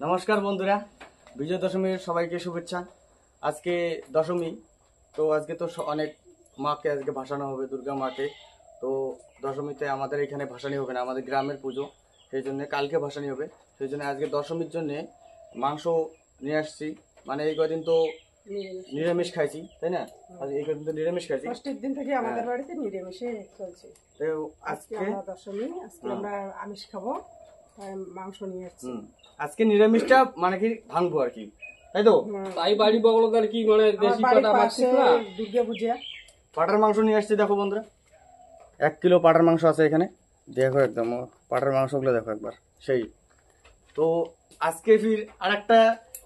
নমস্কার বন্ধুরা, বিজয় দশমীর সবাইকে শুভেচ্ছা। আজকে দশমী, তো আজকে তো অনেক মাকে আজকে ভাসানো হবে, দুর্গা মাকে। তো দশমীতে আমাদের এখানে ভাসানি হবে না, আমাদের গ্রামের পুজো, সেই জন্য কালকে ভাসানি হবে। সেই জন্য আজকে দশমীর জন্যে মাংস নিয়ে আসছি। মানে এই কদিন তো নিরামিষ খাইছি, তাই না? এই কদিন তো নিরামিষ খাইছি, ষষ্ঠীর দিন থেকে আমাদের বাড়িতে নিরামিষে চলছে। তো আজকে দশমী, আজকে আমরা আমিষ খাবো, মাংস নিয়ে আসছি। আজকে নিরামিষটা মানে কি ভাঙবো আর কি, তাই তো? তাই বাড়ি বগলদার কি মানে দেশি পাটা মারছিস না? দুর্গা পূজা পাটার মাংস নিয়ে আসছি, দেখো বন্ধুরা 1 কিলো পাটার মাংস আছে এখানে। দেখো একদম পাটার মাংসগুলো দেখো একবার, সেই। তো আজকে ফির আরেকটা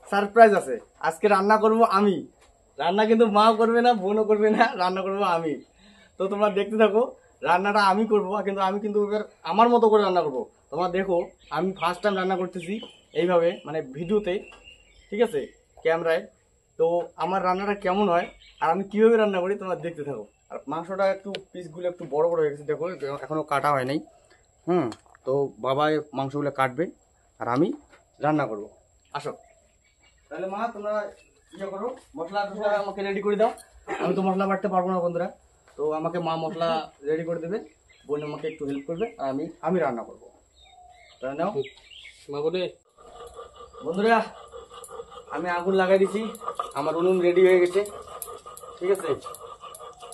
সারপ্রাইজ আছে। আজকে রান্না করব আমি, রান্না কিন্তু মাও করবে না, বোনও করবে না, রান্না করব আমি। তো তোমরা দেখতে থাকো, রান্নাটা আমি করবো, কিন্তু আমি কিন্তু এবার আমার মতো করে রান্না করবো। তোমরা দেখো, আমি ফার্স্ট টাইম রান্না করতেছি এইভাবে, মানে ভিডিওতে, ঠিক আছে, ক্যামেরায়। তো আমার রান্নাটা কেমন হয় আর আমি কিভাবে রান্না করি তোমরা দেখতে থাকো। আর মাংসটা একটু পিসগুলো একটু বড় বড় হয়ে গেছে, দেখো এখনো কাটা হয় নাই। তো বাবা মাংসগুলো কাটবে আর আমি রান্না করব। আসো তাহলে মা, তোমরা ইয়ে করো, মশলা টসলা আমাকে রেডি করে দাও। আমি তো মশলা বাটতে পারবো না বন্ধুরা, তো আমাকে মা মশলা রেডি করে দেবে, বোন আমাকে একটু হেল্প করবে, আর আমি রান্না করবো। তাহলে নাও বন্ধুরা, আমি আগুন লাগাই দিছি, আমার উনুন রেডি হয়ে গেছে, ঠিক আছে।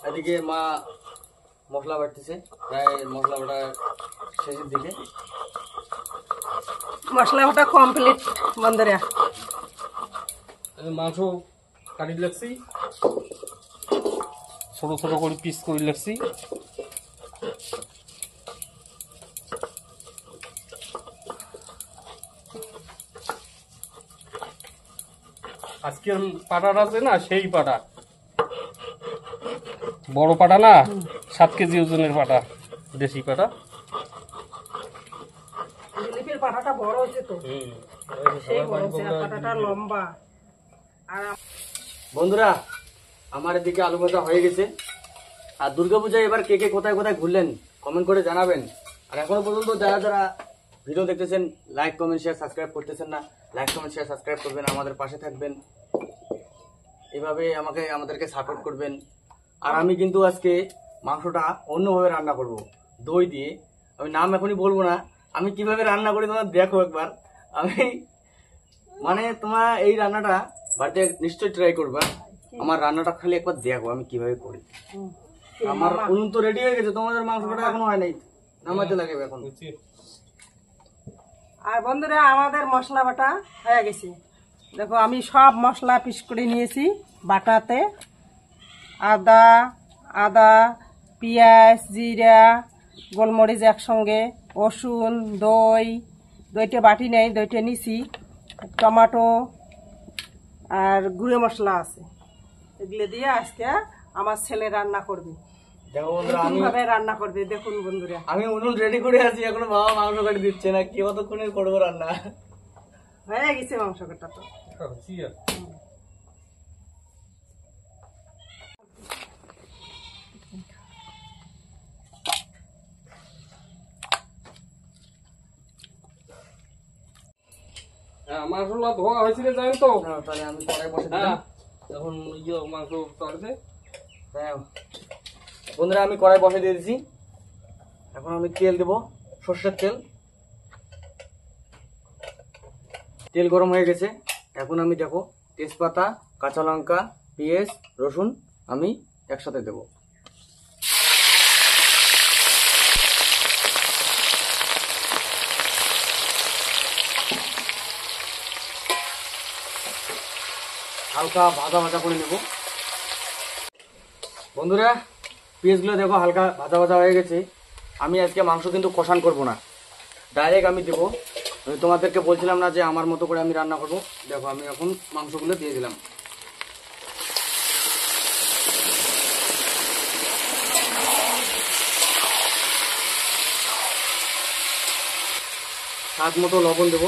এদিকে মা মশলা বাটতেছে, প্রায় মশলা বাটা শেষের দিকে। মশলা বাটা কমপ্লিট বন্ধুরা। আমি মাংস কাটি লাগছি, ছোট ছোট করে পিস করে লাগছি। আজকের পাটাটা আছে না, সেই পাটা, বড় পাটা না, 7 কেজি ওজনের পাটা, দেশি পাটা। জিলিপির পাটাটা বড় হয়েছে তো, সেই বড় হয়েছে, আর পাটাটা লম্বা। আর বন্ধুরা, আমার এদিকে আলু ভাজা হয়ে গেছে। আর দুর্গাপূজায় এবার কে কে কোথায় কোথায় ঘুরলেন কমেন্ট করে জানাবেন। আর এখনো পর্যন্ত যারা যারা ভিডিও দেখতেছেন, লাইক কমেন্ট শেয়ার সাবস্ক্রাইব করতেছেন না, লাইক কমেন্ট শেয়ার সাবস্ক্রাইব করবেন, আমাদের পাশে থাকবেন, এভাবে আমাদেরকে সাপোর্ট করবেন। আর আমি কিন্তু আজকে মাংসটা অন্যভাবে রান্না করব, দই দিয়ে। আমি নাম এখনই বলবো না, আমি কিভাবে রান্না করি তোমরা দেখো একবার। আমি মানে তোমার এই রান্নাটা বাড়িতে নিশ্চয়ই ট্রাই করবা। আমার রান্নাটা খালি একবার দেখো আমি কিভাবে করি। আমার উনুন তো রেডি হয়ে গেছে, তোমাদের মাংসটা এখনো হয় নাই, নামাতে লাগে এখন। আর বন্ধুরা, আমাদের মশলা বাটা হয়ে গেছে। দেখো, আমি সব মশলা পিস করে নিয়েছি বাটাতে। আদা, পেঁয়াজ, জিরা, গোলমরিচ একসঙ্গে, রসুন, দইটা বাটি নেই, দইটা নিছি, টমেটো আর গুঁড়ো মশলা আছে। এগুলো দিয়ে আজকে আমার ছেলে রান্না করবে, দেখো বন্ধুরা, কিভাবে রান্না করবে দেখুন বন্ধুরা। আমি উনুন রেডি করে আছি, এখনো বাবা মাংস কাটি দিচ্ছে না, কি কতক্ষণে করবো রান্না। হয়ে গেছে মাংস কাটা তো। মাংসটা ধোয়া হয়েছিল জানেন তো? তাহলে আমি কড়াই বসে দিলাম। এখন মাংস তরতে বন্ধুরা, আমি কড়াই বসে দিয়ে দিছি। এখন আমি তেল দেবো, সর্ষের তেল। তেল গরম হয়ে গেছে। এখন আমি দেখো তেজপাতা, কাঁচা লঙ্কা, পেঁয়াজ, রসুন আমি একসাথে দেবো। হালকা ভাজা ভাজা করে নেব। বন্ধুরা, পেঁয়াজগুলো দেখো হালকা ভাজা ভাজা হয়ে গেছে। আমি আজকে মাংস কিন্তু কষান করব না, ডাইরেক্ট আমি দেবো। আমি তোমাদেরকে বলছিলাম না যে আমার মতো করে আমি রান্না করব। দেখো আমি এখন মাংসগুলো দিয়ে দিলাম। স্বাদ মতো লবণ দেবো,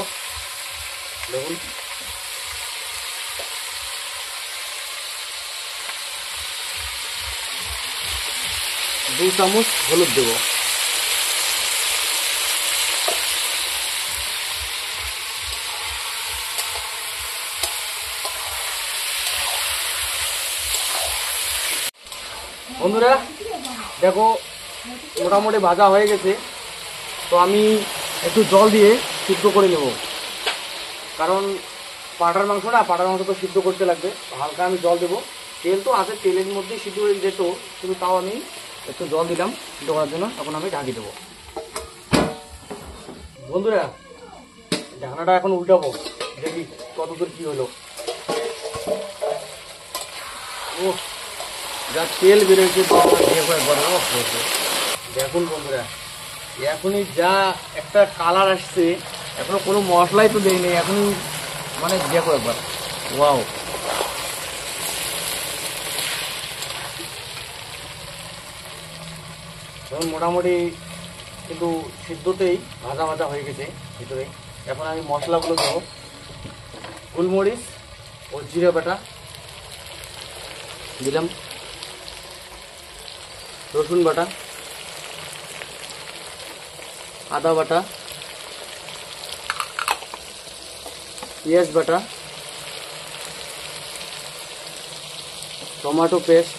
দেখুন। 2 চামচ হলুদ দেব। বন্ধুরা দেখো মোটামুটি ভাজা হয়ে গেছে, তো আমি একটু জল দিয়ে সিদ্ধ করে নেব, কারণ পাঁঠার মাংস তো সিদ্ধ করতে লাগবে। হালকা আমি জল দেবো, তেল তো আছে, তেলের মধ্যেই সিদ্ধ হয়ে যেত, কিন্তু তাও আমি একটু জল দিলাম সিদ্ধ করার জন্য। এখন আমি ঢাকি দেবো। বন্ধুরা ঢাকনাটা এখন উল্টাবো, দেখি কতদূর কি হলো। ও যা তেল বেরোয়েছে দেখুন বন্ধুরা, এখনই যা একটা কালার আসছে, এখনো কোনো মশলাই তো দেয়নি, এখনই মানে দেখো একবার, ওয়াও। এখন মোটামুটি কিন্তু সিদ্ধতেই ভাজা ভাজা হয়ে গেছে ভিতরে। এখন আমি মশলাগুলো দেবো, গোলমরিচ ও জিরে বাটা দিলাম, রসুন বাটা, আদা বাটা, পেঁয়াজ বাটা, টমেটো পেস্ট,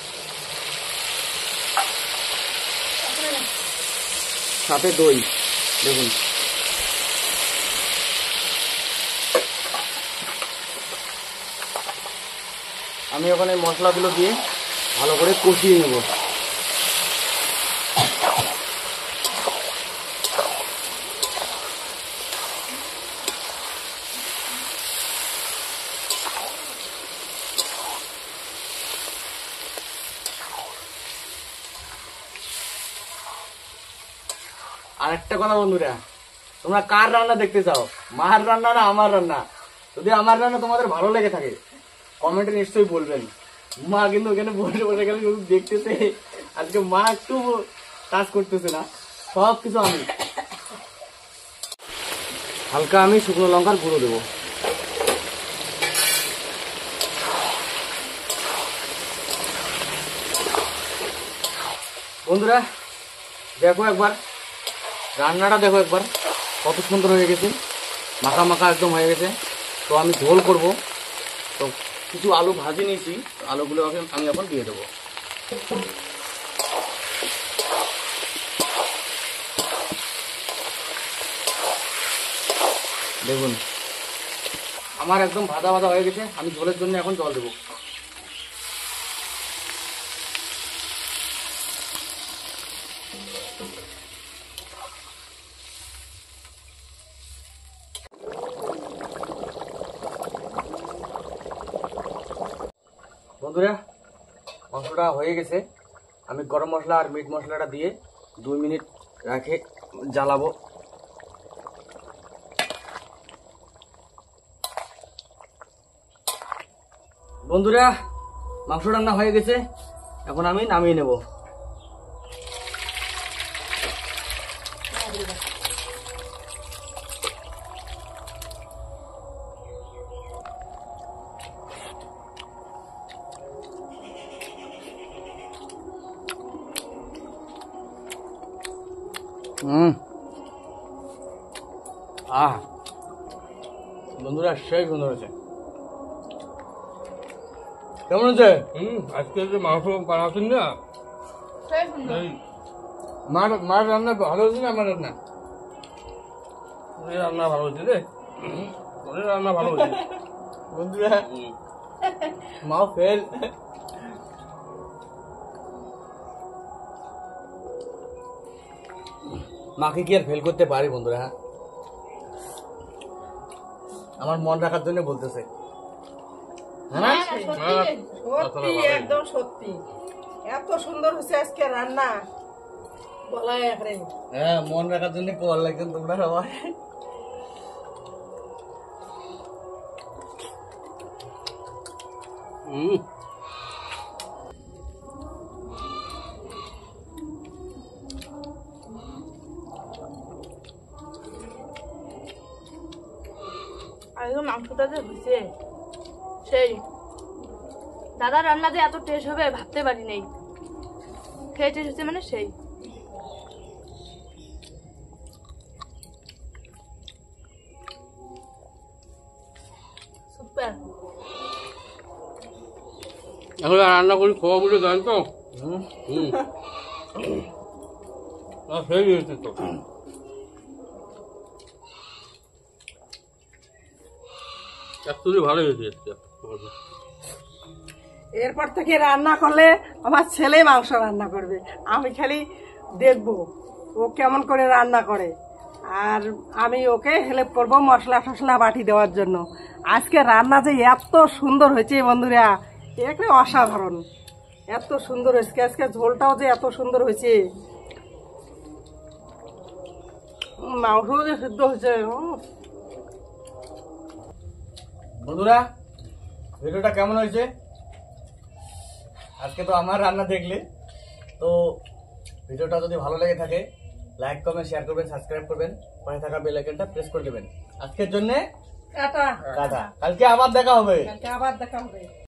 সাথে দই। দেখুন আমি ওখানে মশলাগুলো দিয়ে ভালো করে কষিয়ে নেব। আর একটা কথা বন্ধুরা, তোমরা কার রান্না দেখতে চাও, মার রান্না না আমার রান্না? যদি আমার রান্না তোমাদের ভালো লেগে থাকে কমেন্টে নিশ্চয়ই বলবেন। মা কিন্তু ওখানে বসে বসে গেলে শুধু দেখতেছে, আজকে মা একটু কাজ করতেছে না, সব কিছু আমি। হালকা আমি শুকনো লঙ্কার গুঁড়ো দেবো। বন্ধুরা দেখো একবার রান্নাটা, দেখো একবার কত সুন্দর হয়ে গেছে, মাখা মাখা একদম হয়ে গেছে। তো আমি ঝোল করব, তো কিছু আলু ভাজি নিয়েছি, আলুগুলো আমি এখন দিয়ে দেবো। দেখুন আমার একদম ভাজা ভাজা হয়ে গেছে, আমি ঝোলের জন্য এখন জল দেবো। বন্ধুরা মাংসটা হয়ে গেছে, আমি গরম মশলা আর মিট মশলাটা দিয়ে 2 মিনিট রেখে জ্বালাবো। বন্ধুরা মাংস রান্না হয়ে গেছে, এখন আমি নামিয়ে নেব। বন্ধুরা সেই সুন্দর হয়েছে। কেমন হচ্ছে? আজকে যে মাংস বানাচ্ছেন না, মার রান্না ভালো হয়েছে না আমার রান্না? ওদের রান্না ভালো হয়েছে রে, ওদের রান্না ভালো হয়েছে। বন্ধুরা মাও ফেল। মাকে কি আর ফেল করতে পারি বন্ধুরা? হ্যাঁ আমার মন রাখার জন্য বলতেছে, হ্যাঁ না? সত্যি একদম সত্যি, এত সুন্দর হচ্ছে আজকে রান্না বলাই একরে। হ্যাঁ মন রাখার জন্য কল লাগছেন তোমরা সবাই। আগে মাংসটা যে হয়েছে সেই দাদা রান্না যে এত টেস্ট হবে ভাবতে পারি নাই। খেয়ে টেস্ট হচ্ছে মানে সেই সুপার। এখন রান্না করি খাওয়া বুঝে জানেন তো, সেই হয়েছে তো অ্যাকচুয়ালি ভালো হয়েছে আজকে। এরপর থেকে রান্না করলে আমার ছেলে মাংস রান্না করবে, আমি খালি দেখবো ও কেমন করে রান্না করে, আর আমি ওকে হেল্প করবো মশলা টশলা বাটি দেওয়ার জন্য। আজকে রান্না যে এত সুন্দর হয়েছে বন্ধুরা, একটা অসাধারণ, এত সুন্দর হয়েছে। আজকে ঝোলটাও যে এত সুন্দর হয়েছে, মাংসও যে সিদ্ধ হয়েছে। বন্ধুরা ভিডিওটা কেমন হয়েছে? আজকে তো আমার রান্না দেখলে, তো ভিডিওটা যদি ভালো লেগে থাকে লাইক কমেন্ট শেয়ার করবেন, সাবস্ক্রাইব করবেন, পাশে থাকা বেল আইকনটা প্রেস করে দেবেন। আজকের জন্য টাটা, টাটা, কালকে আবার দেখা হবে। কালকে আবার দেখা হবে।